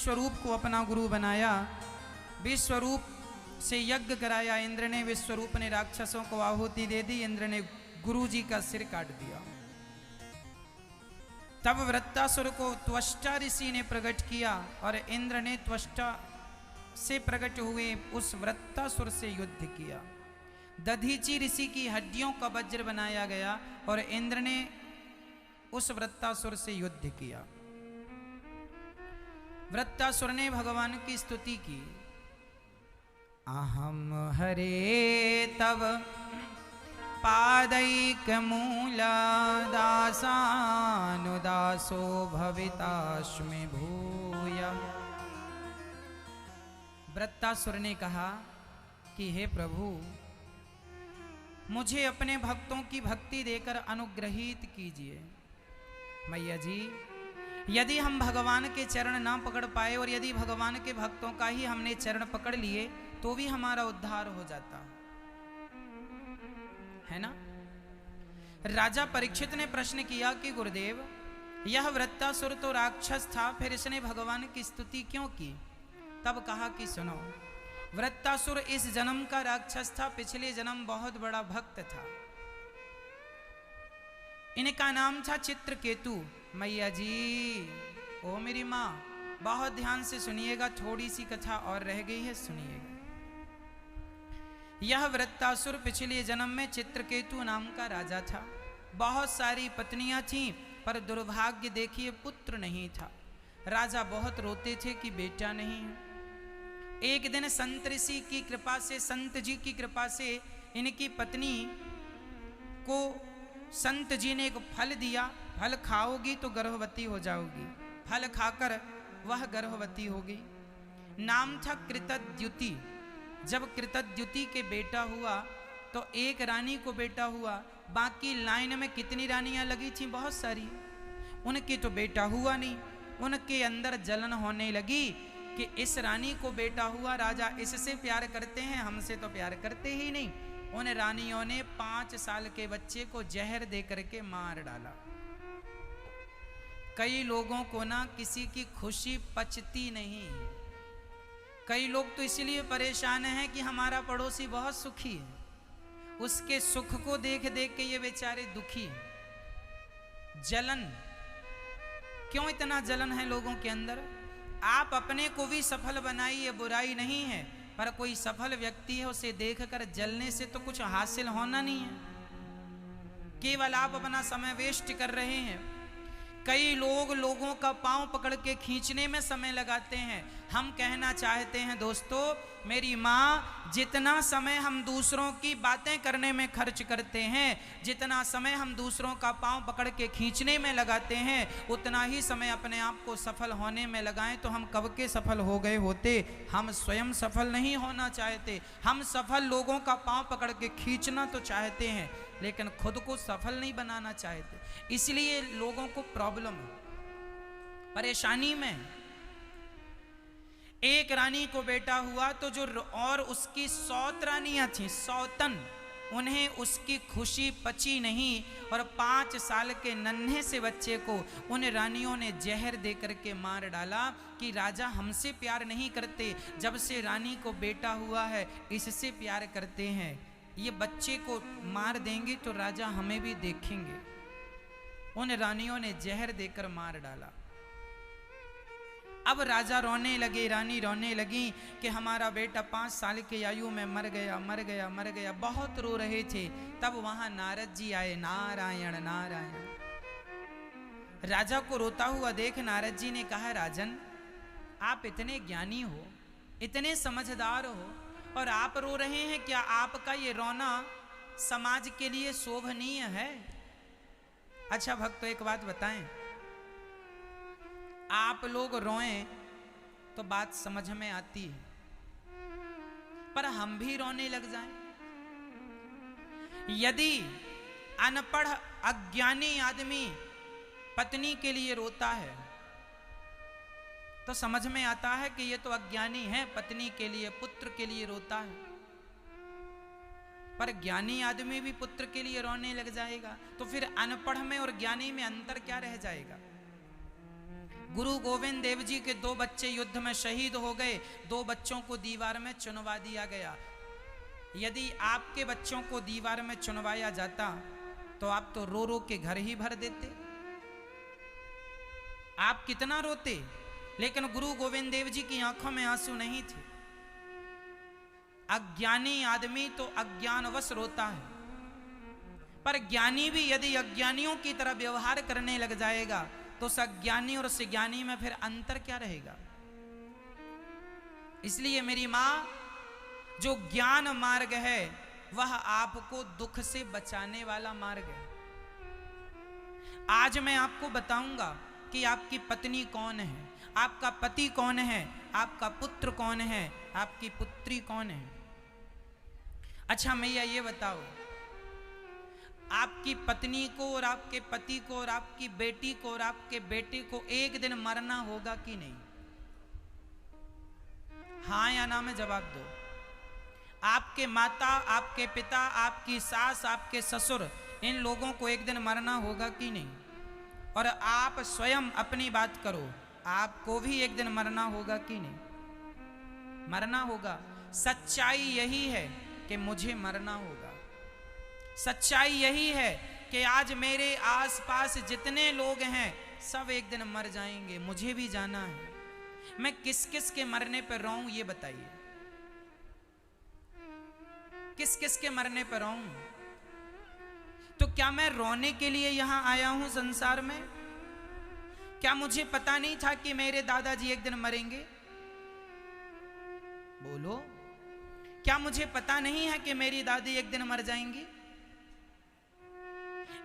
विश्वरूप को अपना गुरु बनाया, विश्वरूप से यज्ञ कराया इंद्र ने। विश्वरूप ने राक्षसों को आहुति दे दी, इंद्र ने गुरु जी का सिर काट दिया। तब वृत्तासुर को त्वष्टा ऋषि ने प्रकट किया और इंद्र ने त्वष्टा से प्रकट हुए उस वृत्तासुर से युद्ध किया। दधीची ऋषि की हड्डियों का वज्र बनाया गया और इंद्र ने उस वृत्तासुर से युद्ध किया। वृत्तासुर ने भगवान की स्तुति की, अहम हरे तव पादैक मूला दासानुदासो भवितास्मि भूया। वृत्तासुर ने कहा कि हे प्रभु, मुझे अपने भक्तों की भक्ति देकर अनुग्रहित कीजिए। मैया जी, यदि हम भगवान के चरण ना पकड़ पाए और यदि भगवान के भक्तों का ही हमने चरण पकड़ लिए तो भी हमारा उद्धार हो जाता है ना। राजा परीक्षित ने प्रश्न किया कि गुरुदेव, यह वृत्तासुर तो राक्षस था, फिर इसने भगवान की स्तुति क्यों की? तब कहा कि सुनो, वृत्तासुर इस जन्म का राक्षस था, पिछले जन्म बहुत बड़ा भक्त था। इनका नाम था चित्रकेतु। मैया जी, ओ मेरी माँ, बहुत ध्यान से सुनिएगा, थोड़ी सी कथा और रह गई है, सुनिएगा। यह वृत्तासुर पिछले जन्म में चित्रकेतु नाम का राजा था। बहुत सारी पत्नियां थीं, पर दुर्भाग्य देखिए पुत्र नहीं था। राजा बहुत रोते थे कि बेटा नहीं है। एक दिन संत ऋषि की कृपा से, संत जी की कृपा से इनकी पत्नी को संत जी ने एक फल दिया, फल खाओगी तो गर्भवती हो जाओगी। फल खाकर वह गर्भवती हो गई। नाम था कृतद्युति। जब कृतद्युति के बेटा हुआ तो एक रानी को बेटा हुआ, बाकी लाइन में कितनी रानियां लगी थी? बहुत सारी। उनके तो बेटा हुआ नहीं। उनके अंदर जलन होने लगी कि इस रानी को बेटा हुआ, राजा इससे प्यार करते हैं, हमसे तो प्यार करते ही नहीं। उन रानियों ने 5 साल के बच्चे को जहर दे करके मार डाला। कई लोगों को ना किसी की खुशी पचती नहीं। कई लोग तो इसलिए परेशान हैं कि हमारा पड़ोसी बहुत सुखी है, उसके सुख को देख देख के ये बेचारे दुखी हैं। जलन, क्यों इतना जलन है लोगों के अंदर? आप अपने को भी सफल बनाइए, बुराई नहीं है, पर कोई सफल व्यक्ति है उसे देखकर जलने से तो कुछ हासिल होना नहीं है। केवल आप अपना समय वेस्ट कर रहे हैं। कई लोग लोगों का पांव पकड़ के खींचने में समय लगाते हैं। हम कहना चाहते हैं दोस्तों, मेरी माँ, जितना समय हम दूसरों की बातें करने में खर्च करते हैं, जितना समय हम दूसरों का पांव पकड़ के खींचने में लगाते हैं, उतना ही समय अपने आप को सफल होने में लगाएं तो हम कब के सफल हो गए होते। हम स्वयं सफल नहीं होना चाहते। हम सफल लोगों का पांव पकड़ के खींचना तो चाहते हैं, लेकिन खुद को सफल नहीं बनाना चाहते। इसलिए लोगों को प्रॉब्लम है, परेशानी में। एक रानी को बेटा हुआ तो जो और उसकी 100 रानियां थी, 100 उन्हें उसकी खुशी पची नहीं और 5 साल के नन्हे से बच्चे को उन रानियों ने जहर दे करके मार डाला कि राजा हमसे प्यार नहीं करते, जब से रानी को बेटा हुआ है इससे प्यार करते हैं। ये बच्चे को मार देंगे तो राजा हमें भी देखेंगे। उन रानियों ने जहर देकर मार डाला। अब राजा रोने लगे, रानी रोने लगी कि हमारा बेटा 5 साल की आयु में मर गया, मर गया, मर गया। बहुत रो रहे थे। तब वहां नारद जी आए। नारायण नारायण। राजा को रोता हुआ देख नारद जी ने कहा, राजन, आप इतने ज्ञानी हो, इतने समझदार हो और आप रो रहे हैं, क्या आपका ये रोना समाज के लिए शोभनीय है? अच्छा भक्तों, एक बात बताएं, आप लोग रोएं तो बात समझ में आती है, पर हम भी रोने लग जाएं? यदि अनपढ़ अज्ञानी आदमी पत्नी के लिए रोता है तो समझ में आता है कि ये तो अज्ञानी है, पत्नी के लिए, पुत्र के लिए रोता है। पर ज्ञानी आदमी भी पुत्र के लिए रोने लग जाएगा तो फिर अनपढ़ में और ज्ञानी में अंतर क्या रह जाएगा? गुरु गोविंद देव जी के 2 बच्चे युद्ध में शहीद हो गए, 2 बच्चों को दीवार में चुनवा दिया गया। यदि आपके बच्चों को दीवार में चुनवाया जाता तो आप तो रो रो के घर ही भर देते, आप कितना रोते। लेकिन गुरु गोविंद देव जी की आंखों में आंसू नहीं थे। अज्ञानी आदमी तो अज्ञानवश रोता है, पर ज्ञानी भी यदि अज्ञानियों की तरह व्यवहार करने लग जाएगा तो उस अज्ञानी और उस ज्ञानी में फिर अंतर क्या रहेगा। इसलिए मेरी मां, जो ज्ञान मार्ग है वह आपको दुख से बचाने वाला मार्ग है। आज मैं आपको बताऊंगा कि आपकी पत्नी कौन है, आपका पति कौन है, आपका पुत्र कौन है, आपकी पुत्री कौन है। अच्छा मैया ये बताओ, आपकी पत्नी को और आपके पति को और आपकी बेटी को और आपके बेटे को एक दिन मरना होगा कि नहीं? हाँ या ना में जवाब दो। आपके माता, आपके पिता, आपकी सास, आपके ससुर, इन लोगों को एक दिन मरना होगा कि नहीं? और आप स्वयं अपनी बात करो, आपको भी एक दिन मरना होगा कि नहीं? मरना होगा। सच्चाई यही है कि मुझे मरना होगा। सच्चाई यही है कि आज मेरे आसपास जितने लोग हैं सब एक दिन मर जाएंगे, मुझे भी जाना है। मैं किस किस के मरने पर रोऊं ये बताइए, किस किस के मरने पर रोऊं? तो क्या मैं रोने के लिए यहां आया हूं संसार में? क्या मुझे पता नहीं था कि मेरे दादाजी एक दिन मरेंगे? बोलो, क्या मुझे पता नहीं है कि मेरी दादी एक दिन मर जाएंगी?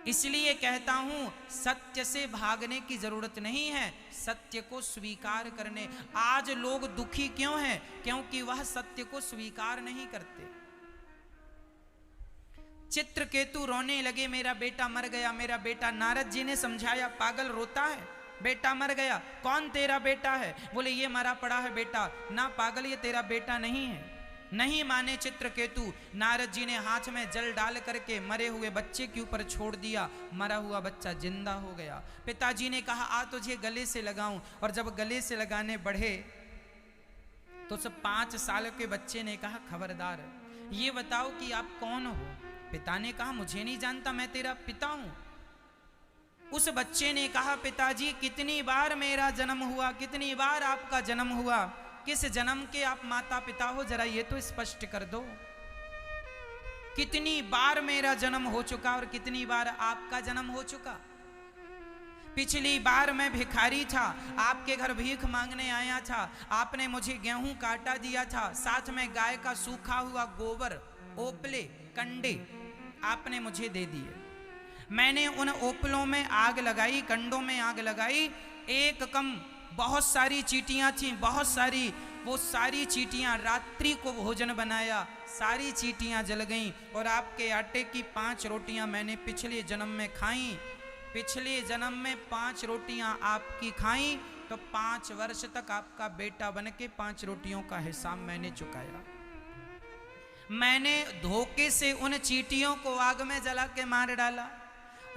इसलिए कहता हूं, सत्य से भागने की जरूरत नहीं है, सत्य को स्वीकार करने। आज लोग दुखी क्यों हैं? क्योंकि वह सत्य को स्वीकार नहीं करते। चित्रकेतु रोने लगे, मेरा बेटा मर गया, मेरा बेटा। नारद जी ने समझाया, पागल रोता है, बेटा मर गया। कौन तेरा बेटा है? बोले ये मरा पड़ा है बेटा। ना पागल, ये तेरा बेटा नहीं है। नहीं माने चित्रकेतु। नारद जी ने हाथ में जल डाल करके मरे हुए बच्चे के ऊपर छोड़ दिया, मरा हुआ बच्चा जिंदा हो गया। पिताजी ने कहा आ तुझे गले से लगाऊं, और जब गले से लगाने बढ़े तो सब 5 साल के बच्चे ने कहा खबरदार, ये बताओ कि आप कौन हो? पिता ने कहा मुझे नहीं जानता, मैं तेरा पिता हूं। उस बच्चे ने कहा पिताजी कितनी बार मेरा जन्म हुआ, कितनी बार आपका जन्म हुआ, किस जन्म के आप माता पिता हो, जरा ये तो स्पष्ट कर दो। कितनी बार मेरा जन्म हो चुका और कितनी बार आपका जन्म हो चुका? पिछली बार मैं भिखारी था, आपके घर भीख मांगने आया था, आपने मुझे गेहूं काटा दिया था, साथ में गाय का सूखा हुआ गोबर, ओपले, कंडे आपने मुझे दे दिए। मैंने उन ओपलों में आग लगाई, कंडों में आग लगाई, एक कम बहुत सारी चींटियां थी, बहुत सारी, वो सारी चींटियां, रात्रि को भोजन बनाया, सारी चींटियां जल गईं। और आपके आटे की 5 रोटियां मैंने पिछले जन्म में खाई, पिछले जन्म में 5 रोटियां आपकी खाई, तो 5 वर्ष तक आपका बेटा बन के 5 रोटियों का हिसाब मैंने चुकाया। मैंने धोखे से उन चींटियों को आग में जला के मार डाला।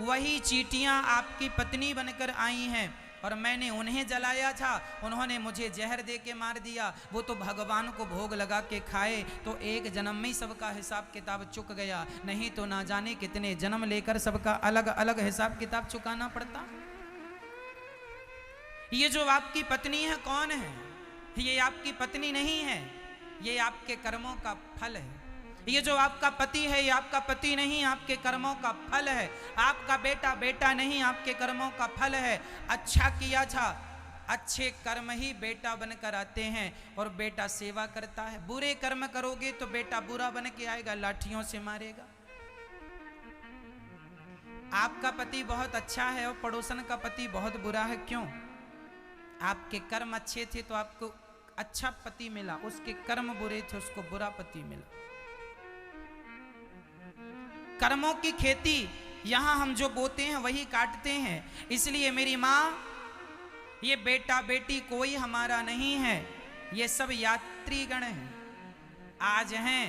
वही चींटियां आपकी पत्नी बनकर आई हैं और मैंने उन्हें जलाया था, उन्होंने मुझे जहर दे के मार दिया। वो तो भगवान को भोग लगा के खाए, तो एक जन्म में ही सबका हिसाब किताब चुक गया, नहीं तो ना जाने कितने जन्म लेकर सबका अलग अलग हिसाब किताब चुकाना पड़ता। ये जो आपकी पत्नी है कौन है? ये आपकी पत्नी नहीं है, ये आपके कर्मों का फल है। ये जो आपका पति है ये आपका पति नहीं, आपके कर्मों का फल है। आपका बेटा बेटा नहीं, आपके कर्मों का फल है। अच्छा किया था, अच्छे कर्म ही बेटा बनकर आते हैं और बेटा सेवा करता है। बुरे कर्म करोगे तो बेटा बुरा बन के आएगा, लाठियों से मारेगा। आपका पति बहुत अच्छा है और पड़ोसन का पति बहुत बुरा है, क्यों? आपके कर्म अच्छे थे तो आपको अच्छा पति मिला, उसके कर्म बुरे थे उसको बुरा पति मिला। कर्मों की खेती यहां हम जो बोते हैं वही काटते हैं। इसलिए मेरी मां, ये बेटा बेटी कोई हमारा नहीं है, ये सब यात्रीगण हैं। आज हैं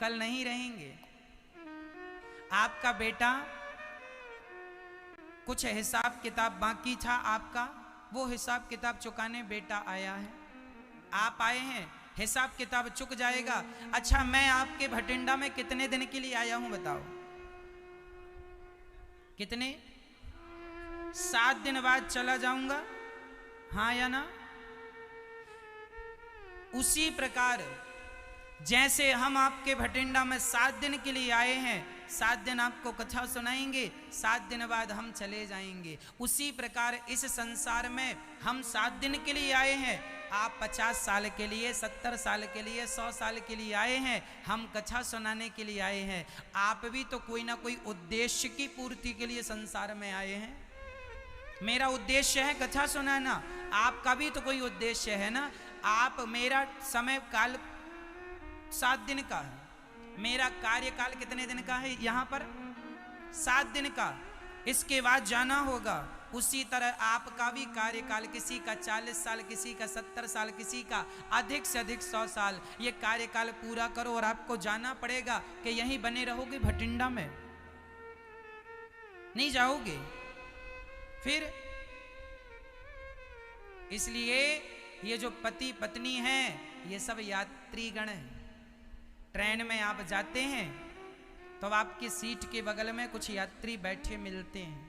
कल नहीं रहेंगे। आपका बेटा कुछ हिसाब किताब बाकी था आपका, वो हिसाब किताब चुकाने बेटा आया है, आप आए हैं, हिसाब किताब चुक जाएगा। अच्छा मैं आपके भटिंडा में कितने दिन के लिए आया हूं बताओ? कितने? 7 दिन बाद चला जाऊंगा, हाँ या ना? उसी प्रकार जैसे हम आपके भटिंडा में 7 दिन के लिए आए हैं, 7 दिन आपको कथा सुनाएंगे, 7 दिन बाद हम चले जाएंगे। उसी प्रकार इस संसार में हम 7 दिन के लिए आए हैं, आप 50 साल के लिए, 70 साल के लिए, 100 साल के लिए आए हैं, हम कथा सुनाने के लिए आए हैं। आप भी तो कोई ना कोई उद्देश्य की पूर्ति के लिए संसार में आए हैं। मेरा उद्देश्य है कथा सुनाना, आपका भी तो कोई उद्देश्य है ना। आप, मेरा समय काल 7 दिन का है, मेरा कार्यकाल कितने दिन का है यहाँ पर? 7 दिन का, इसके बाद जाना होगा। उसी तरह आपका भी कार्यकाल, किसी का 40 साल, किसी का 70 साल, किसी का अधिक से अधिक 100 साल। ये कार्यकाल पूरा करो और आपको जाना पड़ेगा कि यहीं बने रहोगे भटिंडा में, नहीं जाओगे फिर। इसलिए ये जो पति पत्नी हैं ये सब यात्रीगण हैं। ट्रेन में आप जाते हैं तो आपकी सीट के बगल में कुछ यात्री बैठे मिलते हैं।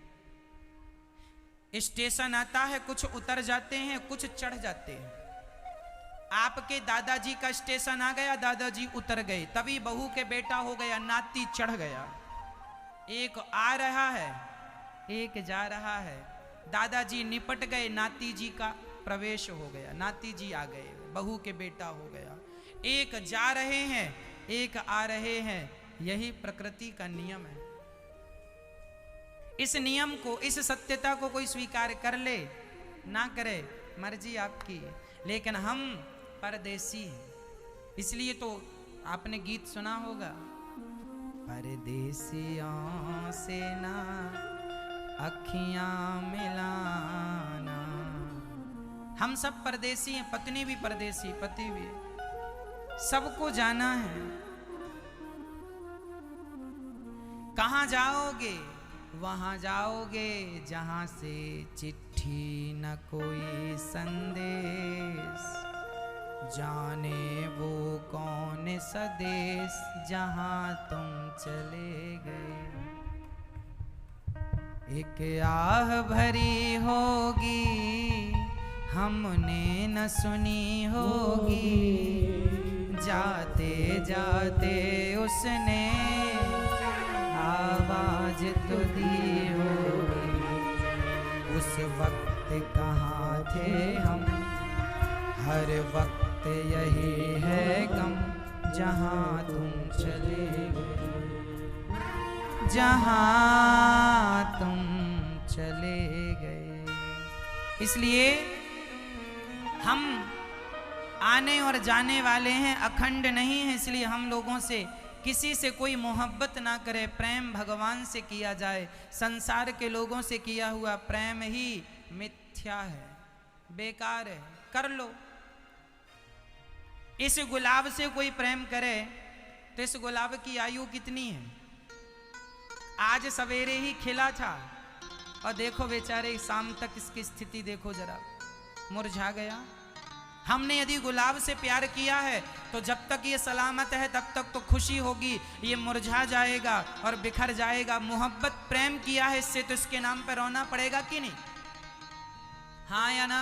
स्टेशन आता है, कुछ उतर जाते हैं, कुछ चढ़ जाते हैं। आपके दादाजी का स्टेशन आ गया, दादाजी उतर गए, तभी बहू के बेटा हो गया, नाती चढ़ गया। एक आ रहा है, एक जा रहा है। दादाजी निपट गए, नाती जी का प्रवेश हो गया, नाती जी आ गए, बहू के बेटा हो गया। एक जा रहे हैं, एक आ रहे हैं। यही प्रकृति का नियम है। इस नियम को, इस सत्यता को कोई स्वीकार कर ले ना करे, मर्जी आपकी। लेकिन हम परदेसी हैं, इसलिए तो आपने गीत सुना होगा, परदेसियों से ना अखियां मिलाना। हम सब परदेसी हैं, पत्नी भी परदेसी, पति भी, सबको जाना है। कहाँ जाओगे? वहां जाओगे जहां से चिट्ठी न कोई संदेश, जाने वो कौन सा देश जहां तुम चले गए। एक आह भरी होगी हमने न सुनी होगी, जाते जाते उसने आवाज तो दी होगी। उस वक्त कहाँ थे हम, हर वक्त यही है गम, जहाँ तुम चले गए, जहाँ तुम चले गए। इसलिए हम आने और जाने वाले हैं, अखंड नहीं है। इसलिए हम लोगों से किसी से कोई मोहब्बत ना करे, प्रेम भगवान से किया जाए। संसार के लोगों से किया हुआ प्रेम ही मिथ्या है, बेकार है, कर लो। इस गुलाब से कोई प्रेम करे तो इस गुलाब की आयु कितनी है? आज सवेरे ही खिला था और देखो बेचारे शाम तक इसकी स्थिति देखो जरा, मुरझा गया। हमने यदि गुलाब से प्यार किया है तो जब तक ये सलामत है तब तक तो खुशी होगी, ये मुरझा जाएगा और बिखर जाएगा। मोहब्बत प्रेम किया है इससे तो इसके नाम पर रोना पड़ेगा कि नहीं? हाँ या ना?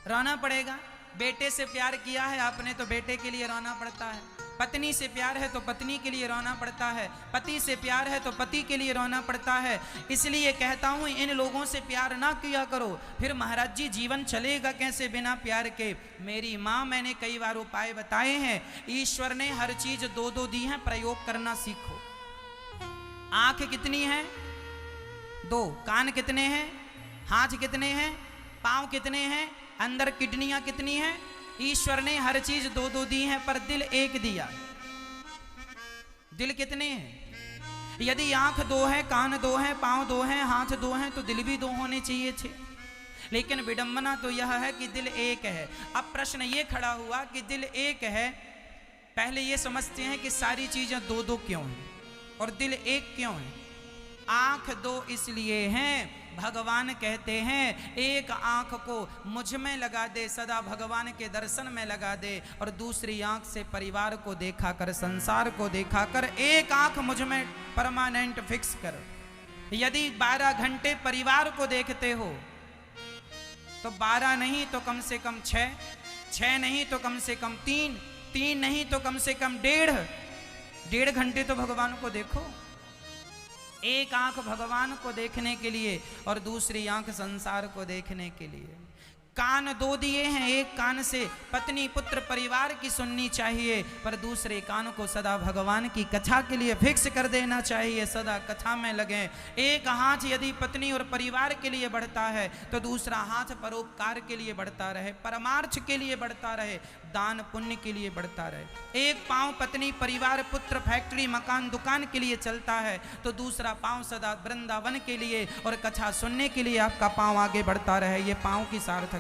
रोना पड़ेगा। बेटे से प्यार किया है आपने तो बेटे के लिए रोना पड़ता है, पत्नी से प्यार है तो पत्नी के लिए रोना पड़ता है, पति से प्यार है तो पति के लिए रोना पड़ता है। इसलिए कहता हूं इन लोगों से प्यार ना किया करो, फिर महाराज जी जीवन चलेगा कैसे बिना प्यार के? मेरी माँ, मैंने कई बार उपाय बताए हैं। ईश्वर ने हर चीज 2-2 दी है, प्रयोग करना सीखो। आंख कितनी है? 2। कान कितने हैं? हाथ कितने हैं? पांव कितने हैं? अंदर किडनियां कितनी हैं? ईश्वर ने हर चीज 2-2 दी है, पर दिल एक दिया। दिल कितने हैं? यदि आंख 2 है, कान 2 है, पांव 2 है, हाथ 2 है तो दिल भी 2 होने चाहिए थे। लेकिन विडंबना तो यह है कि दिल एक है। अब प्रश्न ये खड़ा हुआ कि दिल एक है, पहले ये समझते हैं कि सारी चीजें 2-2 क्यों हैं और दिल एक क्यों है? आंख 2 इसलिए हैं भगवान कहते हैं एक आंख को मुझ में लगा दे, सदा भगवान के दर्शन में लगा दे, और दूसरी आंख से परिवार को देखा कर, संसार को देखा कर, एक आंख मुझ में परमानेंट फिक्स कर। यदि 12 घंटे परिवार को देखते हो तो 12 नहीं तो कम से कम 6, 6 नहीं तो कम से कम 3, 3 नहीं तो कम से कम 1.5 घंटे तो भगवान को देखो। एक आंख भगवान को देखने के लिए और दूसरी आंख संसार को देखने के लिए। कान 2 दिए हैं, एक कान से पत्नी पुत्र परिवार की सुननी चाहिए, पर दूसरे कान को सदा भगवान की कथा के लिए फिक्स कर देना चाहिए, सदा कथा में लगे। एक हाथ यदि पत्नी और परिवार के लिए बढ़ता है तो दूसरा हाथ परोपकार के लिए बढ़ता रहे, परमार्थ के लिए बढ़ता रहे, दान पुण्य के लिए बढ़ता रहे। एक पांव पत्नी परिवार पुत्र फैक्ट्री मकान दुकान के लिए चलता है तो दूसरा पांव सदा वृंदावन के लिए और कथा सुनने के लिए आपका पांव आगे बढ़ता रहे। ये पांव की सार्थकता।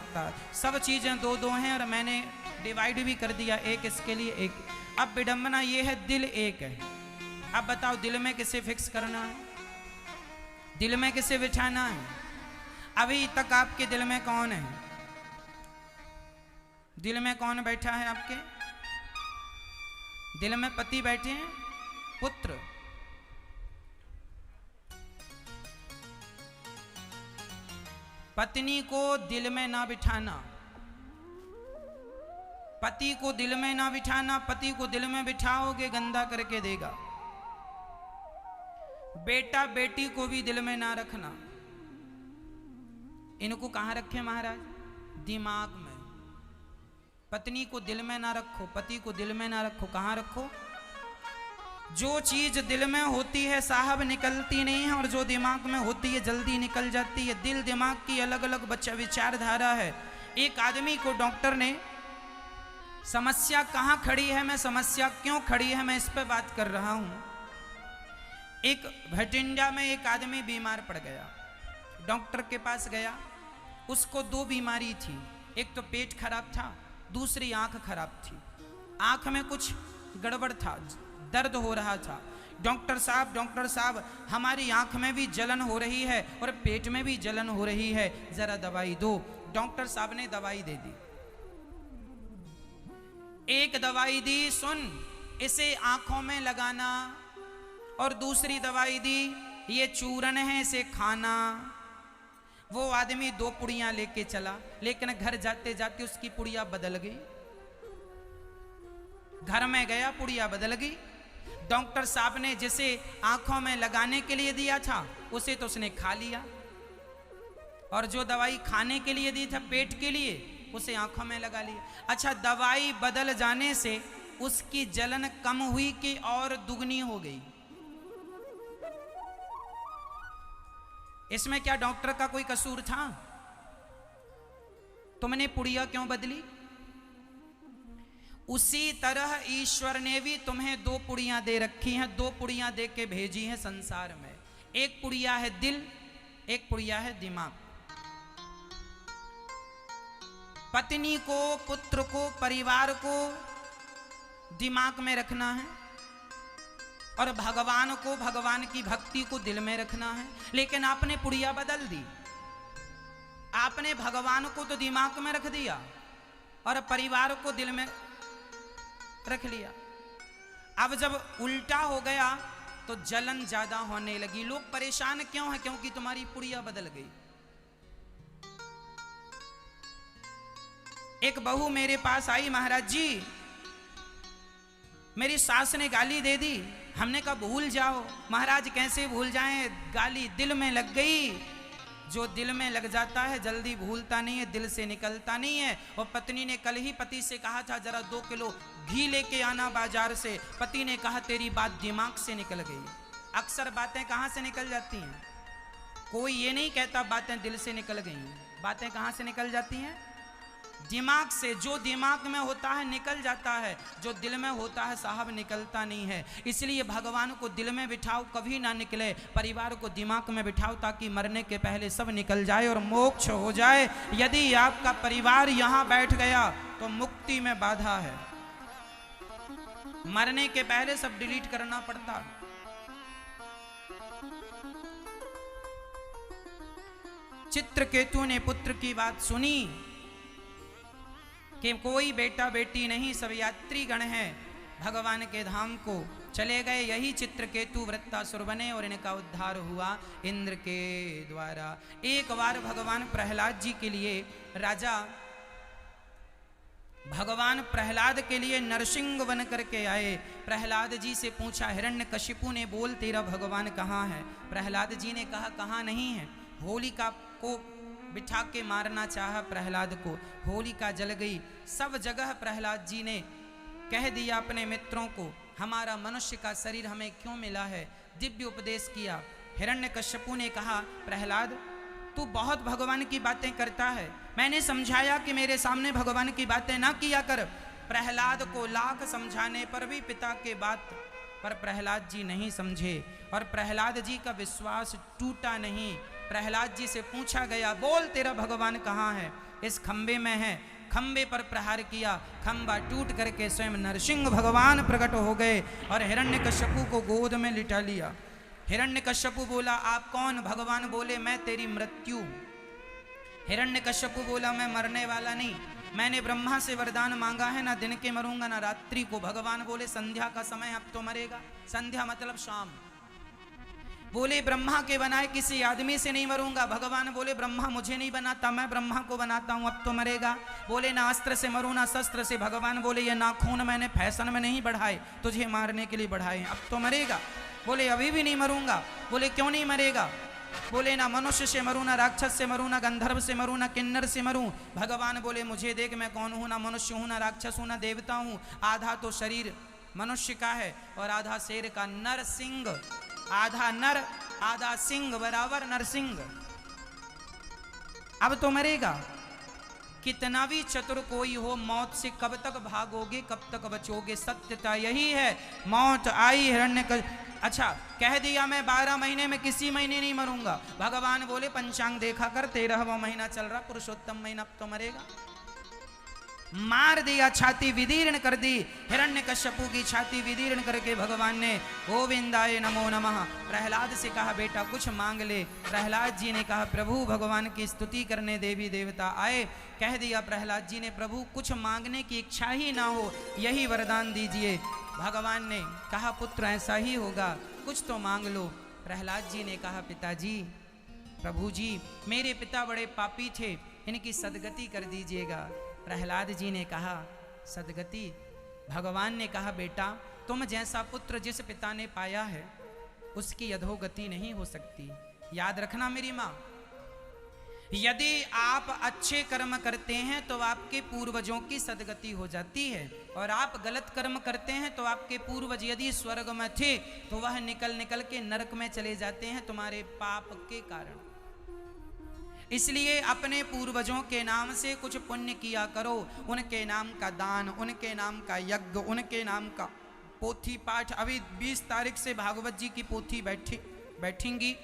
सब चीजें 2-2 हैं और मैंने डिवाइड भी कर दिया, एक इसके लिए एक। अब विडंबना ये है दिल एक है। अब बताओ दिल में किसे फिक्स करना है, दिल में किसे बिठाना है? अभी तक आपके दिल में कौन है? दिल में कौन बैठा है आपके? दिल में पति बैठे हैं, पुत्र, पत्नी को दिल में ना बिठाना, पति को दिल में ना बिठाना। पति को दिल में बिठाओगे गंदा करके देगा। बेटा बेटी को भी दिल में ना रखना। इनको कहां रखे महाराज? दिमाग में। पत्नी को दिल में ना रखो, पति को दिल में ना रखो, कहां रखो? जो चीज दिल में होती है साहब निकलती नहीं है, और जो दिमाग में होती है जल्दी निकल जाती है। दिल दिमाग की अलग अलग विचारधारा है। एक आदमी को डॉक्टर ने, समस्या कहां खड़ी है, मैं समस्या क्यों खड़ी है, मैं इस पे बात कर रहा हूं। एक भटिंडा में एक आदमी बीमार पड़ गया, डॉक्टर के पास गया। उसको 2 बीमारी थी, एक तो पेट खराब था, दूसरी आंख खराब थी। आंख में कुछ गड़बड़ था, दर्द हो रहा था। डॉक्टर साहब हमारी आंख में भी जलन हो रही है और पेट में भी जलन हो रही है, जरा दवाई दो। डॉक्टर साहब ने दवाई दे दी। एक दवाई दी, सुन इसे आंखों में लगाना, और दूसरी दवाई दी, ये चूरन है इसे खाना। वो आदमी 2 पुड़ियां लेके चला, लेकिन घर जाते जाते उसकी पुड़िया बदल गई। घर में गया, पुड़िया बदल गई। डॉक्टर साहब ने जिसे आंखों में लगाने के लिए दिया था उसे तो उसने खा लिया, और जो दवाई खाने के लिए दी था पेट के लिए उसे आंखों में लगा लिया। अच्छा, दवाई बदल जाने से उसकी जलन कम हुई कि और दुगनी हो गई? इसमें क्या डॉक्टर का कोई कसूर था? तुमने पुड़िया क्यों बदली? उसी तरह ईश्वर ने भी तुम्हें 2 पुड़ियां दे रखी हैं, 2 पुड़ियां दे के भेजी हैं संसार में। एक पुड़िया है दिल, एक पुड़िया है दिमाग। पत्नी को, पुत्र को, परिवार को दिमाग में रखना है, और भगवान को, भगवान की भक्ति को दिल में रखना है। लेकिन आपने पुड़िया बदल दी। आपने भगवान को तो दिमाग में रख दिया और परिवार को दिल में रख लिया। अब जब उल्टा हो गया तो जलन ज्यादा होने लगी। लोग परेशान क्यों हैं? क्योंकि तुम्हारी पुड़िया बदल गई। एक बहू मेरे पास आई, महाराज जी मेरी सास ने गाली दे दी। हमने कहा भूल जाओ। महाराज कैसे भूल जाएं, गाली दिल में लग गई। जो दिल में लग जाता है जल्दी भूलता नहीं है, दिल से निकलता नहीं है। और पत्नी ने कल ही पति से कहा था जरा 2 किलो घी लेके आना बाजार से। पति ने कहा तेरी बात दिमाग से निकल गई। अक्सर बातें कहाँ से निकल जाती हैं? कोई ये नहीं कहता बातें दिल से निकल गई। बातें कहाँ से निकल जाती हैं? दिमाग से। जो दिमाग में होता है निकल जाता है, जो दिल में होता है साहब निकलता नहीं है। इसलिए भगवान को दिल में बिठाओ, कभी ना निकले। परिवार को दिमाग में बिठाओ ताकि मरने के पहले सब निकल जाए और मोक्ष हो जाए। यदि आपका परिवार यहाँ बैठ गया तो मुक्ति में बाधा है। मरने के पहले सब डिलीट करना पड़ता। चित्रकेतु ने पुत्र की बात सुनी कि कोई बेटा बेटी नहीं, सब यात्री गण हैं, भगवान के धाम को चले गए। यही चित्रकेतु वृत्तासुर बने और इनका उद्धार हुआ इंद्र के द्वारा। एक बार भगवान प्रहलाद जी के लिए राजा भगवान प्रहलाद के लिए नरसिंह बन करके आए। प्रहलाद जी से पूछा, हिरण्यकशिपु ने बोल तेरा भगवान कहाँ है? प्रहलाद जी ने कहा कहाँ नहीं है। होलिका को बिठा के मारना चाहा प्रहलाद को, होलिका जल गई। सब जगह प्रहलाद जी ने कह दिया अपने मित्रों को, हमारा मनुष्य का शरीर हमें क्यों मिला है। दिव्य उपदेश किया। हिरण्यकश्यपु ने कहा, प्रहलाद तू बहुत भगवान की बातें करता है, मैंने समझाया कि मेरे सामने भगवान की बातें ना किया कर। प्रहलाद को लाख समझाने पर भी पिता के बात पर प्रहलाद जी नहीं समझे और प्रहलाद जी का विश्वास टूटा नहीं। प्रहलाद जी से पूछा गया, बोल तेरा भगवान कहाँ है? इस खंबे में है। खंबे पर प्रहार किया, खंबा टूट करके स्वयं नरसिंह भगवान प्रकट हो गए और हिरण्यकश्यपु को गोद में लिटा लिया। हिरण्यकश्यपु बोला, आप कौन? भगवान बोले, मैं तेरी मृत्यु। हिरण्यकश्यपु बोला, मैं मरने वाला नहीं, मैंने ब्रह्मा से वरदान मांगा है, ना दिन के मरूंगा ना रात्रि को। भगवान बोले, संध्या का समय अब तो मरेगा। संध्या मतलब शाम। बोले, ब्रह्मा के बनाए किसी आदमी से नहीं मरूंगा। भगवान बोले, ब्रह्मा मुझे नहीं बनाता, मैं ब्रह्मा को बनाता हूं, अब तो मरेगा। बोले, ना अस्त्र से मरूं ना शस्त्र से। भगवान बोले, ये नाखून मैंने फैशन में नहीं बढ़ाए, तुझे मारने के लिए बढ़ाए, अब तो मरेगा। बोले, अभी भी नहीं मरूंगा। बोले, क्यों नहीं मरेगा? बोले, ना मनुष्य से मरूं ना राक्षस से मरूं ना गंधर्व से मरूं ना किन्नर से मरूं। भगवान बोले, मुझे देख, मैं कौन हूं? ना मनुष्य हूं ना राक्षस हूं ना देवता हूं। आधा तो शरीर मनुष्य का है और आधा शेर का। नरसिंह, आधा नर आधा सिंह बराबर नरसिंह। अब तो मरेगा। कितना भी चतुर कोई हो, मौत से कब तक भागोगे, कब तक बचोगे? सत्यता यही है। मौत आई अच्छा कह दिया, मैं 12 महीने में किसी महीने नहीं मरूंगा। भगवान बोले, पंचांग देखा कर, 13वां महीना चल रहा, पुरुषोत्तम महीना, अब तो मरेगा। मार दिया, छाती विदीर्ण कर दी। हिरण्यकश्यपु की छाती विदीर्ण करके भगवान ने गोविंदाय नमो नमः प्रहलाद से कहा, बेटा कुछ मांग ले। प्रहलाद जी ने कहा, प्रभु भगवान की स्तुति करने देवी देवता आए। कह दिया प्रहलाद जी ने, प्रभु कुछ मांगने की इच्छा ही ना हो, यही वरदान दीजिए। भगवान ने कहा, पुत्र ऐसा ही होगा, कुछ तो मांग लो। प्रहलाद जी ने कहा, पिताजी, प्रभु जी, मेरे पिता बड़े पापी थे, इनकी सदगति कर दीजिएगा। प्रहलाद जी ने कहा, सदगति? भगवान ने कहा, बेटा तुम जैसा पुत्र जिस पिता ने पाया है उसकी अधोगति नहीं हो सकती। याद रखना मेरी माँ, यदि आप अच्छे कर्म करते हैं तो आपके पूर्वजों की सदगति हो जाती है, और आप गलत कर्म करते हैं तो आपके पूर्वज यदि स्वर्ग में थे तो वह निकल निकल के नरक में चले जाते हैं तुम्हारे पाप के कारण। इसलिए अपने पूर्वजों के नाम से कुछ पुण्य किया करो, उनके नाम का दान, उनके नाम का यज्ञ, उनके नाम का पोथी पाठ। अभी 20 तारीख से भागवत जी की पोथी बैठेंगी।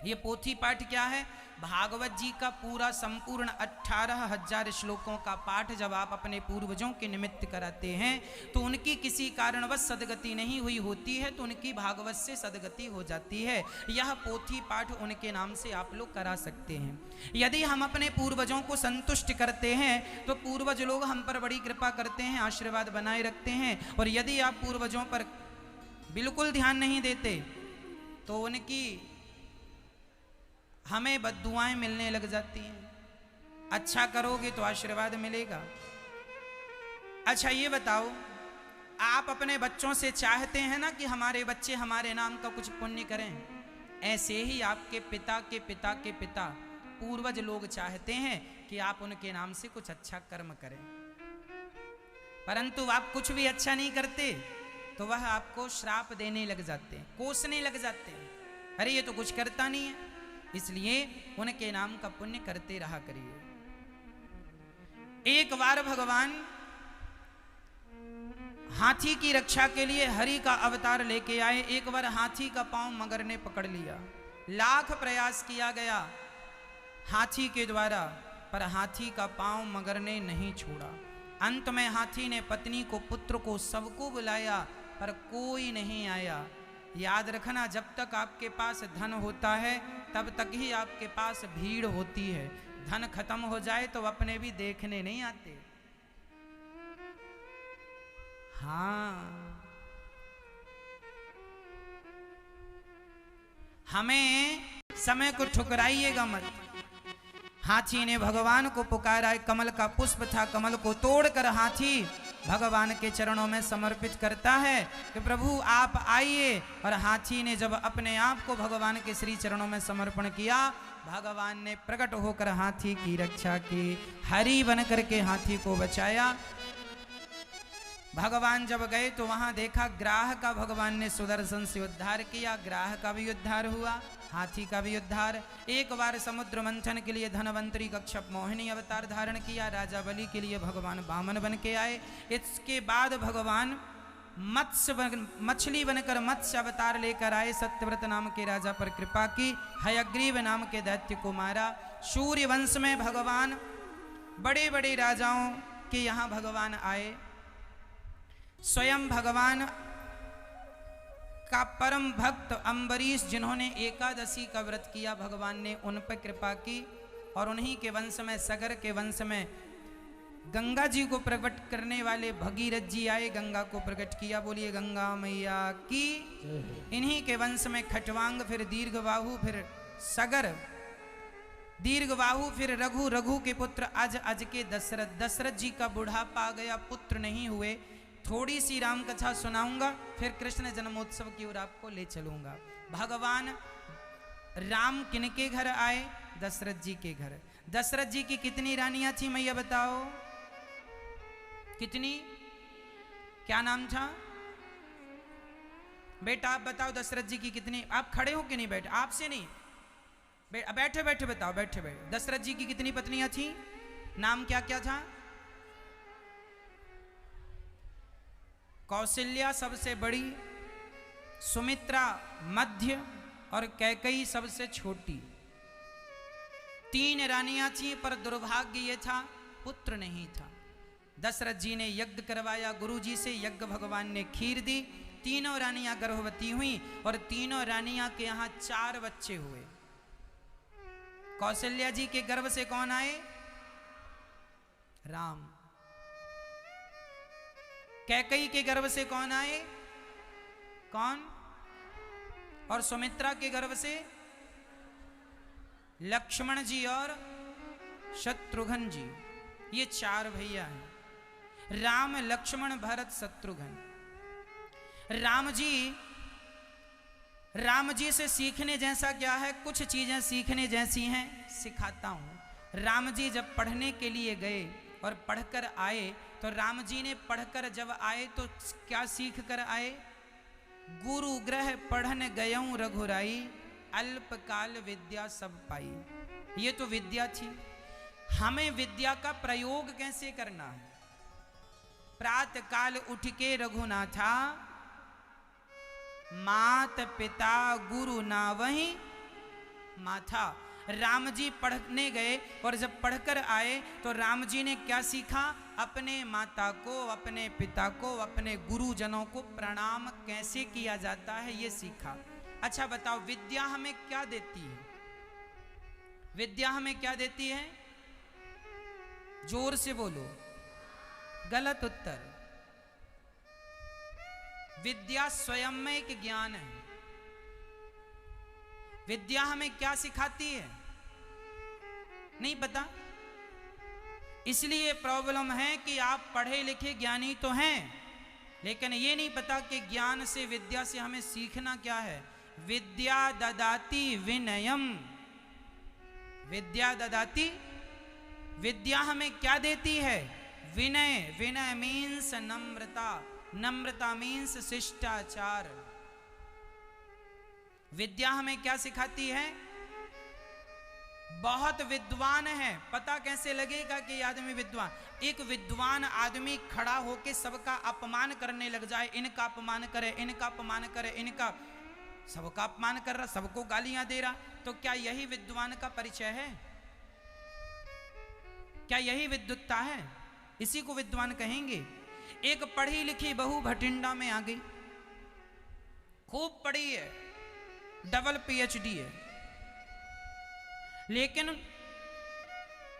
ये पोथी पाठ क्या है? भागवत जी का पूरा संपूर्ण 18,000 श्लोकों का पाठ जब आप अपने पूर्वजों के निमित्त कराते हैं तो उनकी किसी कारणवश सदगति नहीं हुई होती है तो उनकी भागवत से सदगति हो जाती है। यह पोथी पाठ उनके नाम से आप लोग करा सकते हैं। यदि हम अपने पूर्वजों को संतुष्ट करते हैं तो पूर्वज लोग हम पर बड़ी कृपा करते हैं, आशीर्वाद बनाए रखते हैं। और यदि आप पूर्वजों पर बिल्कुल ध्यान नहीं देते तो उनकी हमें बद्दुआएं मिलने लग जाती हैं। अच्छा करोगे तो आशीर्वाद मिलेगा। अच्छा ये बताओ, आप अपने बच्चों से चाहते हैं ना कि हमारे बच्चे हमारे नाम का कुछ पुण्य करें? ऐसे ही आपके पिता के पिता के पिता पूर्वज लोग चाहते हैं कि आप उनके नाम से कुछ अच्छा कर्म करें, परंतु आप कुछ भी अच्छा नहीं करते तो वह आपको श्राप देने लग जाते हैं, कोसने लग जाते हैं, अरे ये तो कुछ करता नहीं है। इसलिए उनके नाम का पुण्य करते रहा करिए। एक बार भगवान हाथी की रक्षा के लिए हरि का अवतार लेके आए। एक बार हाथी का पांव मगर ने पकड़ लिया। लाख प्रयास किया गया हाथी के द्वारा, पर हाथी का पांव मगर ने नहीं छोड़ा। अंत में हाथी ने पत्नी को, पुत्र को, सबको बुलाया पर कोई नहीं आया। याद रखना, जब तक आपके पास धन होता है तब तक ही आपके पास भीड़ होती है। धन खत्म हो जाए तो अपने भी देखने नहीं आते। हाँ, हमें समय को ठुकराइएगा मत। हाथी ने भगवान को पुकारा, कमल का पुष्प था, कमल को तोड़कर हाथी भगवान के चरणों में समर्पित करता है कि प्रभु आप आइए। और हाथी ने जब अपने आप को भगवान के श्री चरणों में समर्पण किया, भगवान ने प्रकट होकर हाथी की रक्षा की, हरि बन करके हाथी को बचाया। भगवान जब गए तो वहां देखा ग्राह का भगवान ने सुदर्शन से उद्धार किया, ग्राह का भी उद्धार हुआ, हाथी का भी उद्धार। एक बार समुद्र मंथन के लिए धनवंतरी कच्छप मोहिनी अवतार धारण किया, राजा बलि के लिए भगवान वामन बन के आए। इसके बाद भगवान मछली बनकर मत्स्य अवतार लेकर आए, सत्यव्रत नाम के राजा पर कृपा की, हयग्रीव नाम के दैत्य को मारा। सूर्य वंश में भगवान बड़े बड़े राजाओं के यहाँ भगवान आए। स्वयं भगवान का परम भक्त अम्बरीश, जिन्होंने एकादशी का व्रत किया, भगवान ने उन पर कृपा की। और उन्हीं के वंश में, सगर के वंश में गंगा जी को प्रकट करने वाले भगीरथ जी आए, गंगा को प्रकट किया। बोलिए गंगा मैया की। इन्हीं के वंश में खटवांग, फिर दीर्घबाहु, फिर सगर, दीर्घबाहु, फिर रघु, रघु के पुत्र अज, अज के दशरथ, दशरथ जी का बुढ़ापा आ गया, पुत्र नहीं हुए। थोड़ी सी राम कथा सुनाऊंगा, फिर कृष्ण जन्मोत्सव की ओर आपको ले चलूंगा। भगवान राम किनके घर आए? दशरथ जी के घर। दशरथ जी की कितनी रानियां थी मैया बताओ? कितनी? क्या नाम था बेटा? आप बताओ दशरथ जी की कितनी? आप खड़े हो कि नहीं बैठे? आपसे नहीं, बैठे बैठे बताओ, बैठे बैठे। दशरथ जी की कितनी पत्नियां थी? नाम क्या क्या था? कौशल्या सबसे बड़ी, सुमित्रा मध्य और कैकेयी सबसे छोटी। 3 रानियां थी, पर दुर्भाग्य ये था पुत्र नहीं था। दशरथ जी ने यज्ञ करवाया गुरु जी से, यज्ञ भगवान ने खीर दी, तीनों रानियां गर्भवती हुई और तीनों रानियां के यहाँ 4 बच्चे हुए। कौशल्या जी के गर्भ से कौन आए? राम। कैकेयी के गर्भ से कौन आए? कौन? और सुमित्रा के गर्भ से लक्ष्मण जी और शत्रुघ्न जी। ये 4 भैया हैं, राम, लक्ष्मण, भरत, शत्रुघ्न। राम जी से सीखने जैसा क्या है? कुछ चीजें सीखने जैसी हैं, सिखाता हूं। राम जी जब पढ़ने के लिए गए और पढ़कर आए, तो राम जी ने पढ़कर जब आए तो क्या सीख कर आए? गुरु ग्रह पढ़न गयऊं रघुराई, अल्पकाल विद्या सब पाई। ये तो विद्या थी। हमें विद्या का प्रयोग कैसे करना है? प्रात काल उठ के रघुनाथा, मात पिता गुरु ना वही माथा। राम जी पढ़ने गए और जब पढ़कर आए तो राम जी ने क्या सीखा? अपने माता को, अपने पिता को, अपने गुरुजनों को प्रणाम कैसे किया जाता है, ये सीखा। अच्छा बताओ, विद्या हमें क्या देती है? विद्या हमें क्या देती है? जोर से बोलो। गलत उत्तर। विद्या स्वयं में एक ज्ञान है। विद्या हमें क्या सिखाती है? नहीं पता। इसलिए प्रॉब्लम है कि आप पढ़े लिखे ज्ञानी तो हैं, लेकिन ये नहीं पता कि ज्ञान से, विद्या से हमें सीखना क्या है। विद्या ददाति विनयम। विद्या ददाति, विद्या हमें क्या देती है? विनय। विनय मीन्स नम्रता, नम्रता मीन्स शिष्टाचार। विद्या हमें क्या सिखाती है? बहुत विद्वान है, पता कैसे लगेगा कि आदमी विद्वान? एक विद्वान आदमी खड़ा होकर सबका अपमान करने लग जाए, इनका अपमान करे, इनका अपमान करे, इनका, सबका अपमान कर रहा, सबको गालियां दे रहा, तो क्या यही विद्वान का परिचय है? क्या यही विद्वत्ता है? इसी को विद्वान कहेंगे। एक पढ़ी लिखी बहू भटिंडा में आ गई, खूब पढ़ी है, डबल पीएचडी है, लेकिन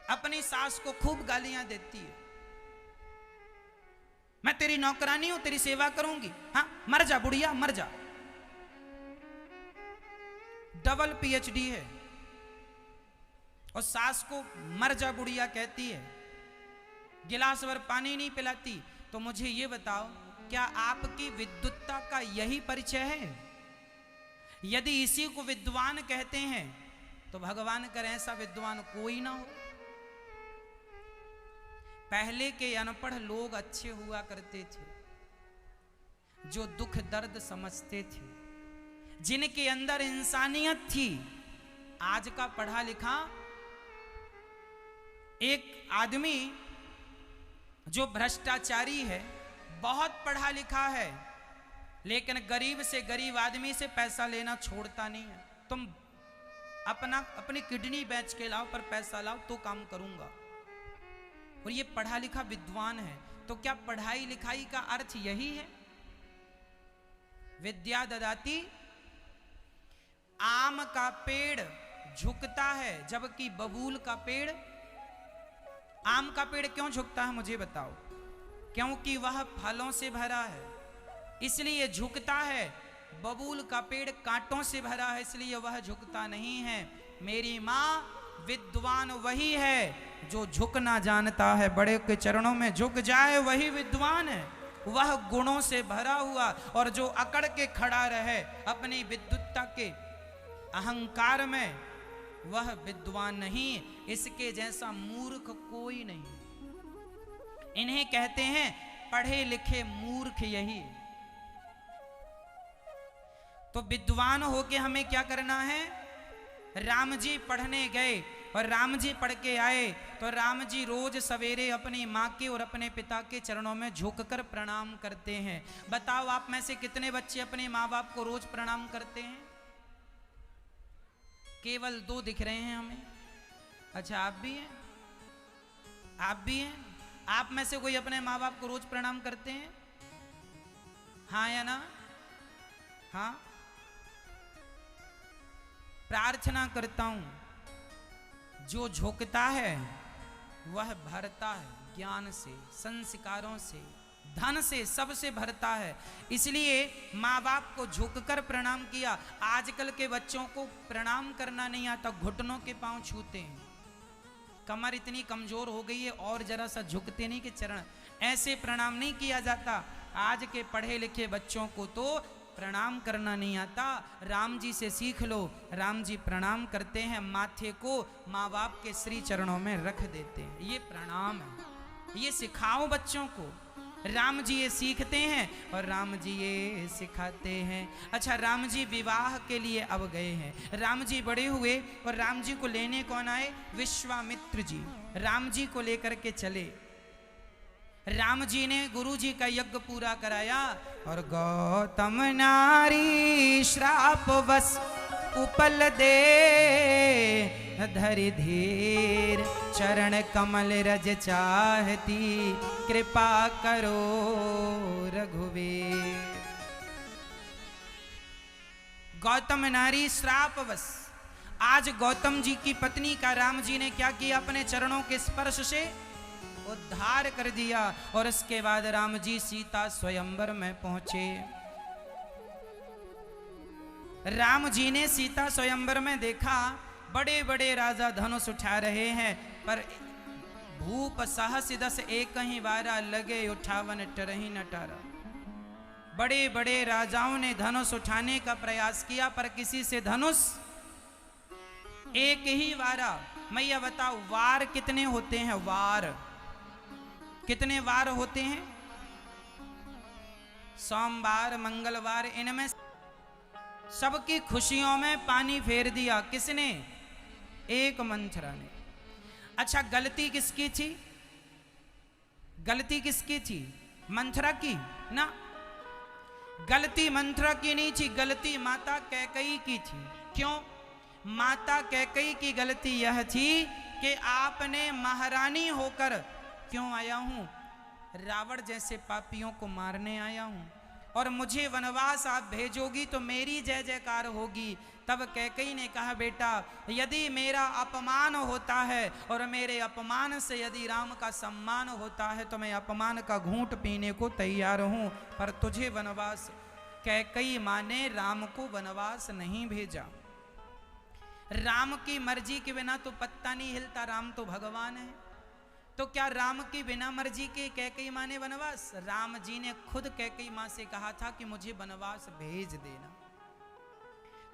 अपनी सास को खूब गालियां देती है। मैं तेरी नौकरानी हूं, तेरी सेवा करूंगी, हाँ मर जा बुढ़िया मर जा। डबल पीएचडी है और सास को मर जा बुढ़िया कहती है, गिलास भर पानी नहीं पिलाती। तो मुझे ये बताओ, क्या आपकी विद्वत्ता का यही परिचय है? यदि इसी को विद्वान कहते हैं तो भगवान करे ऐसा विद्वान कोई ना हो। पहले के अनपढ़ लोग अच्छे हुआ करते थे, जो दुख दर्द समझते थे, जिनके अंदर इंसानियत थी। आज का पढ़ा लिखा एक आदमी जो भ्रष्टाचारी है, बहुत पढ़ा लिखा है, लेकिन गरीब से गरीब आदमी से पैसा लेना छोड़ता नहीं है। तुम अपनी किडनी बेच के लाओ पर पैसा लाओ तो काम करूंगा। और ये पढ़ा लिखा विद्वान है। तो क्या पढ़ाई लिखाई का अर्थ यही है? विद्या ददाती, आम का पेड़ झुकता है जबकि बबूल का पेड़, आम का पेड़ क्यों झुकता है मुझे बताओ? क्योंकि वह फलों से भरा है इसलिए झुकता है। बबूल का पेड़ कांटों से भरा है इसलिए वह झुकता नहीं है। मेरी माँ, विद्वान वही है जो झुकना जानता है, बड़े के चरणों में झुक जाए वही विद्वान है। वह गुणों से भरा हुआ और जो अकड़ के खड़ा रहे अपनी विद्वत्ता के अहंकार में, वह विद्वान नहीं। इसके जैसा मूर्ख कोई नहीं। इन्हें कहते हैं पढ़े लिखे मूर्ख। यही तो विद्वान होके हमें क्या करना है? राम जी पढ़ने गए और राम जी पढ़ के आए तो राम जी रोज सवेरे अपनी माँ के और अपने पिता के चरणों में झुककर प्रणाम करते हैं। बताओ आप में से कितने बच्चे अपने माँ बाप को रोज प्रणाम करते हैं? केवल 2 दिख रहे हैं हमें। अच्छा, आप भी हैं? आप भी हैं? आप में से कोई अपने माँ बाप को रोज प्रणाम करते हैं? हाँ या ना? हाँ। प्रार्थना करता हूं, जो झुकता है वह भरता है, ज्ञान से, संस्कारों से, धन से, सबसे भरता है। इसलिए माँ बाप को झुककर प्रणाम किया। आजकल के बच्चों को प्रणाम करना नहीं आता, घुटनों के पांव छूते हैं। कमर इतनी कमजोर हो गई है और जरा सा झुकते नहीं कि चरण, ऐसे प्रणाम नहीं किया जाता। आज के पढ़े लिखे बच्चों को तो प्रणाम करना नहीं आता। राम जी से सीख लो। राम जी प्रणाम करते हैं, माथे को माँ बाप के श्री चरणों में रख देते हैं। ये प्रणाम है। ये सिखाओ बच्चों को। राम जी ये सीखते हैं और राम जी ये सिखाते हैं। अच्छा, राम जी विवाह के लिए अब गए हैं। राम जी बड़े हुए और राम जी को लेने कौन आए? विश्वामित्र जी। राम जी को लेकर के चले। राम जी ने गुरु जी का यज्ञ पूरा कराया और गौतम नारी श्राप बस उपल दे, धरि धीर चरण कमल रज चाहती, कृपा करो रघुवीर। गौतम नारी श्राप बस। आज गौतम जी की पत्नी का राम जी ने क्या किया? अपने चरणों के स्पर्श से उद्धार कर दिया। और इसके बाद राम जी सीता स्वयंवर में पहुंचे। राम जी ने सीता स्वयंवर में देखा, बड़े बड़े राजा धनुष उठा रहे हैं, पर भूप साहस दस एक ही बारा, लगे उठावन टरही न टारा। बड़े बड़े राजाओं ने धनुष उठाने का प्रयास किया पर किसी से धनुष एक ही वारा। मैया बताओ, वार कितने होते हैं? वार कितने वार होते हैं? सोमवार, मंगलवार, इनमें सबकी खुशियों में पानी फेर दिया। किसने? एक मंथरा ने। अच्छा, गलती किसकी थी? गलती किसकी थी? मंथरा की ना। गलती मंथरा की नहीं थी, गलती माता कैकेयी की थी। क्यों? माता कैकेयी की गलती यह थी कि आपने महारानी होकर क्यों आया हूं? रावण जैसे पापियों को मारने आया हूं। और मुझे वनवास आप भेजोगी तो मेरी जय जयकार होगी। तब कैकेयी ने कहा, बेटा यदि मेरा अपमान होता है और मेरे अपमान से यदि राम का सम्मान होता है तो मैं अपमान का घूंट पीने को तैयार हूं, पर तुझे वनवास। कैकेयी मां ने राम को वनवास नहीं भेजा। राम की मर्जी के बिना तो पत्ता नहीं हिलता, राम तो भगवान है। तो क्या राम की बिना मर्जी के कैकेयी मां ने वनवास? राम जी ने खुद कैकेयी मां से कहा था कि मुझे वनवास भेज देना,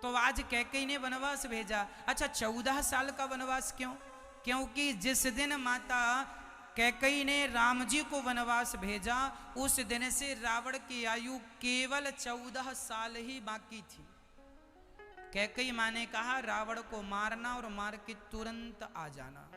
तो आज कैकेयी ने वनवास भेजा। अच्छा, 14 साल का वनवास क्यों? क्योंकि जिस दिन माता कैकेयी ने राम जी को वनवास भेजा, उस दिन से रावण की आयु केवल 14 साल ही बाकी थी। कैकेयी मां ने कहा, रावण को मारना और मार के तुरंत आ जाना,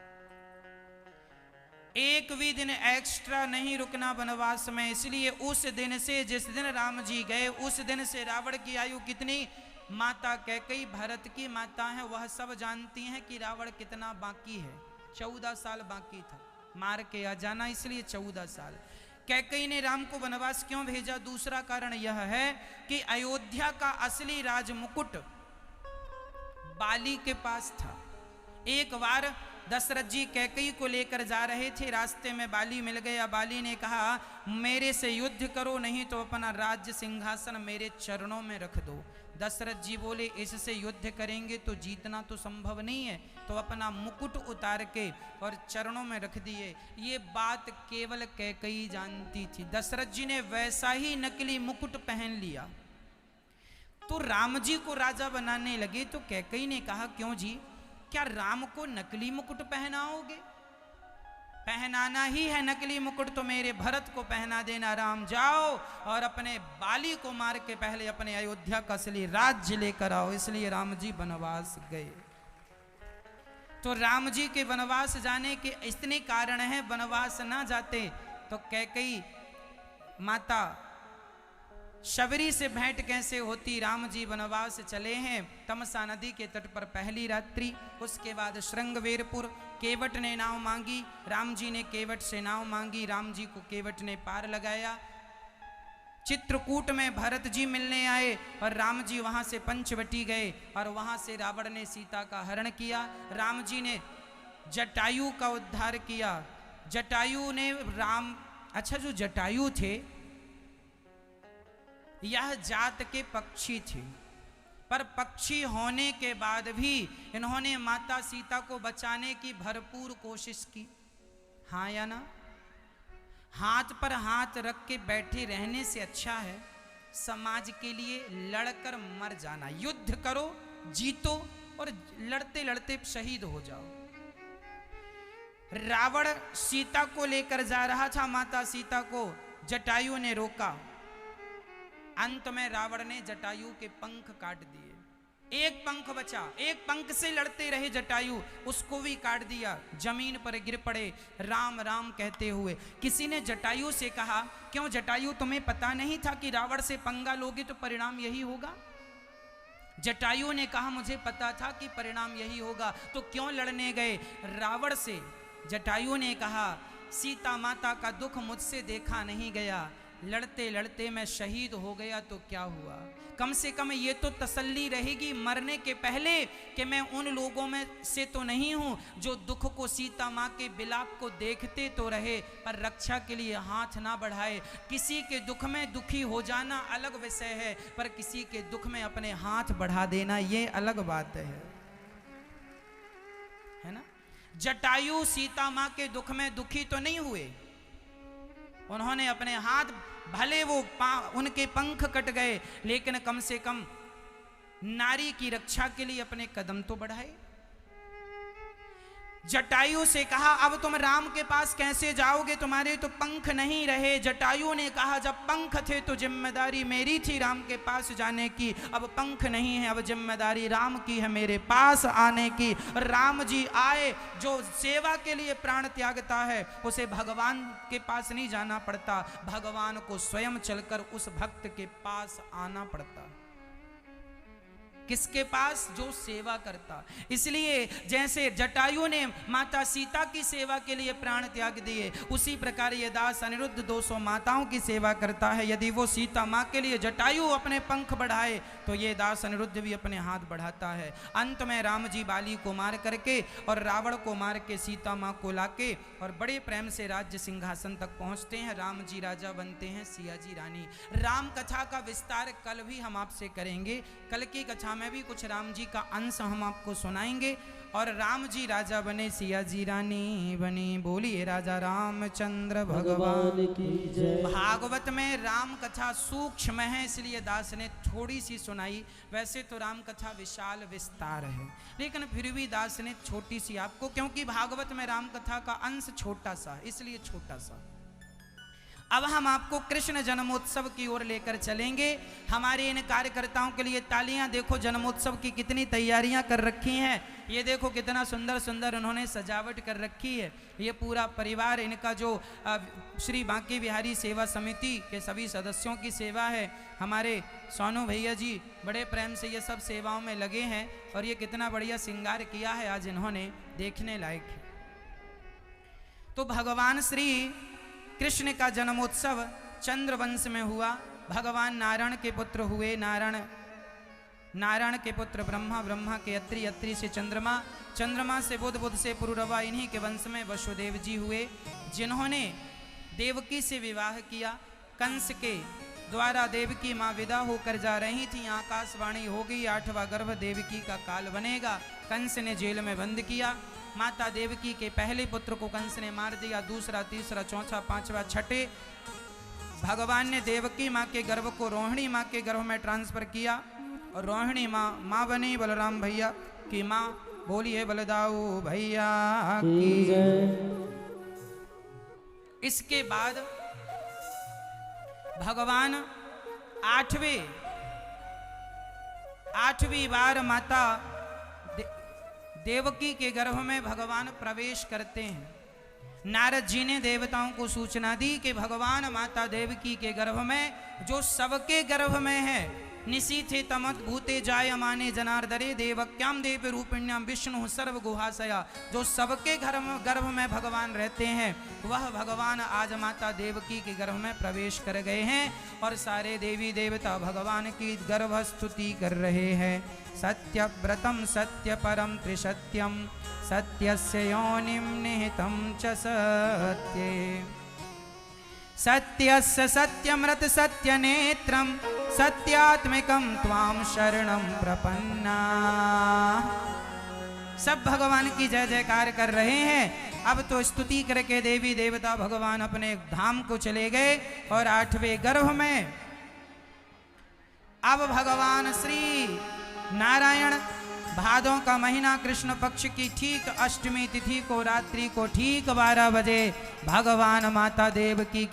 एक भी दिन एक्स्ट्रा नहीं रुकना वनवास में। इसलिए उस दिन से, जिस दिन राम जी गए, उस दिन से रावण की आयु कितनी? माता कैकेयी भरत की माता है, वह सब जानती हैं कि रावण कितना बाकी है। 14 साल बाकी था, मार के आ जाना, इसलिए 14 साल। कैकेयी ने राम को वनवास क्यों भेजा? दूसरा कारण यह है कि अयोध्या का असली राज मुकुट बाली के पास था। एक बार दशरथ जी कैकेयी को लेकर जा रहे थे, रास्ते में बाली मिल गया। बाली ने कहा, मेरे से युद्ध करो, नहीं तो अपना राज्य सिंहासन मेरे चरणों में रख दो। दशरथ जी बोले, इससे युद्ध करेंगे तो जीतना तो संभव नहीं है, तो अपना मुकुट उतार के और चरणों में रख दिए। ये बात केवल कैकेयी जानती थी। दशरथ जी ने वैसा ही नकली मुकुट पहन लिया, तो राम जी को राजा बनाने लगे। तो कैकेयी ने कहा, क्यों जी, क्या राम को नकली मुकुट पहनाओगे? पहनाना ही है नकली मुकुट तो मेरे भरत को पहना देना। राम जाओ और अपने बाली को मार के पहले अपने अयोध्या का असली राज्य लेकर आओ। इसलिए राम जी वनवास गए। तो राम जी के वनवास जाने के इतने कारण हैं, वनवास ना जाते तो कैकेयी माता शबरी से भेंट कैसे होती? राम जी वनवास चले हैं, तमसा नदी के तट पर पहली रात्रि। उसके बाद श्रृंगवेरपुर केवट ने नाव मांगी, राम जी ने केवट से नाव मांगी, राम जी को केवट ने पार लगाया। चित्रकूट में भरत जी मिलने आए और राम जी वहां से पंचवटी गए और वहां से रावण ने सीता का हरण किया। राम जी ने जटायु का उद्धार किया। जटायु ने जो जटायु थे यह जात के पक्षी थे, पर पक्षी होने के बाद भी इन्होंने माता सीता को बचाने की भरपूर कोशिश की। हाँ या ना? हाथ पर हाथ रख के बैठे रहने से अच्छा है समाज के लिए लड़कर मर जाना। युद्ध करो, जीतो और लड़ते लड़ते शहीद हो जाओ। रावण सीता को लेकर जा रहा था, माता सीता को जटायु ने रोका। अंत में रावण ने जटायु के पंख काट दिए। एक पंख बचा, एक पंख से लड़ते रहे जटायु, उसको भी काट दिया। जमीन पर गिर पड़े राम राम कहते हुए। किसी ने जटायु से कहा, क्यों जटायु, तुम्हें पता नहीं था कि रावण से पंगा लोगे तो परिणाम यही होगा? जटायु ने कहा, मुझे पता था कि परिणाम यही होगा, तो क्यों लड़ने गए रावण से? जटायु ने कहा, सीता माता का दुख मुझसे देखा नहीं गया, लड़ते लड़ते मैं शहीद हो गया तो क्या हुआ? कम से कम ये तो तसल्ली रहेगी मरने के पहले कि मैं उन लोगों में से तो नहीं हूं जो दुख को, सीता मां के विलाप को देखते तो रहे पर रक्षा के लिए हाथ ना बढ़ाए। किसी के दुख में दुखी हो जाना अलग विषय है, पर किसी के दुख में अपने हाथ बढ़ा देना ये अलग बात है ना? जटायु सीता मां के दुख में दुखी तो नहीं हुए, उन्होंने अपने हाथ, भले वो उनके पंख कट गए, लेकिन कम से कम नारी की रक्षा के लिए अपने कदम तो बढ़ाए। जटायु से कहा, अब तुम राम के पास कैसे जाओगे, तुम्हारे तो पंख नहीं रहे। जटायु ने कहा, जब पंख थे तो जिम्मेदारी मेरी थी राम के पास जाने की, अब पंख नहीं है, अब जिम्मेदारी राम की है मेरे पास आने की। राम जी आए, जो सेवा के लिए प्राण त्यागता है उसे भगवान के पास नहीं जाना पड़ता, भगवान को स्वयं चलकर उस भक्त के पास आना पड़ता। किसके पास? जो सेवा करता। इसलिए जैसे जटायु ने माता सीता की सेवा के लिए प्राण त्याग दिए, उसी प्रकार ये दास अनिरुद्ध 200 माताओं की सेवा करता है। यदि वो सीता माँ के लिए जटायु अपने पंख बढ़ाए तो ये दास अनिरुद्ध भी अपने हाथ बढ़ाता है। अंत में राम जी बाली को मार करके और रावण को मार के सीता माँ को लाके और बड़े प्रेम से राज्य सिंहासन तक पहुँचते हैं। राम जी राजा बनते हैं, सिया जी रानी। राम कथा का विस्तार कल भी हम आपसे करेंगे। कल की कथा में भी कुछ राम जी का अंश हम आपको सुनाएंगे। और राम जी राजा बने, सिया जी रानी बनी। बोलिए राजा रामचंद्र भगवान की जय। भागवत में राम कथा सूक्ष्म है, इसलिए दास ने थोड़ी सी सुनाई। वैसे तो राम कथा विशाल विस्तार है, लेकिन फिर भी दास ने छोटी सी आपको, क्योंकि भागवत में राम कथा का अंश छोटा सा, इसलिए छोटा सा। अब हम आपको कृष्ण जन्मोत्सव की ओर लेकर चलेंगे। हमारे इन कार्यकर्ताओं के लिए तालियां। देखो जन्मोत्सव की कितनी तैयारियां कर रखी हैं। ये देखो कितना सुंदर सुंदर उन्होंने सजावट कर रखी है। ये पूरा परिवार, इनका जो श्री बांके बिहारी सेवा समिति के सभी सदस्यों की सेवा है। हमारे सोनू भैया जी बड़े प्रेम से ये सब सेवाओं में लगे हैं। और ये कितना बढ़िया श्रृंगार किया है आज इन्होंने, देखने लायक है। तो भगवान श्री कृष्ण का जन्मोत्सव चंद्रवंश में हुआ। भगवान नारायण के पुत्र हुए। नारायण के पुत्र ब्रह्मा, ब्रह्मा के अत्रि, अत्रि से चंद्रमा, चंद्रमा से बुध, बुध से पुरुरवा। इन्हीं के वंश में वसुदेव जी हुए, जिन्होंने देवकी से विवाह किया। कंस के द्वारा देवकी माँ विदा होकर जा रही थी। आकाशवाणी हो गई, 8वां गर्भ देवकी का काल बनेगा। कंस ने जेल में बंद किया। माता देवकी के पहले पुत्र को कंस ने मार दिया। दूसरा, तीसरा, चौथा, पांचवा, छठे भगवान ने देवकी माँ के गर्भ को रोहिणी माँ के गर्भ में ट्रांसफर किया। और रोहिणी माँ बनी बलराम भैया की माँ। बोलिए बलदाऊ भैया की। इसके बाद भगवान आठवीं बार माता देवकी के गर्भ में भगवान प्रवेश करते हैं। नारद जी ने देवताओं को सूचना दी कि भगवान माता देवकी के गर्भ में, जो सबके गर्भ में है, निशीथे तमत भूते जायमाने जनार्दरे देवक्याम देव रूपिण्याम विष्णु सर्व गुहाशया, जो सबके गर्भ में भगवान रहते हैं, वह भगवान आज माता देवकी के गर्भ में प्रवेश कर गए हैं। और सारे देवी देवता भगवान की गर्भ स्तुति कर रहे हैं। सत्यव्रतम सत्य परम त्रिसत्यम सत्यस्य योनिम निहितं च सत्ये सत्यस्य सत्यमृत सत्यनेत्रम सत्यात्मिकं त्वां शरणं प्रपन्ना। सब भगवान की जय जयकार कर रहे हैं। अब तो स्तुति करके देवी देवता भगवान अपने धाम को चले गए। और 8वें गर्भ में अब भगवान श्री नारायण भादों का महीना कृष्ण पक्ष की ठीक अष्टमी तिथि को रात्रि को ठीक 12 बजे भगवान माता देवकी के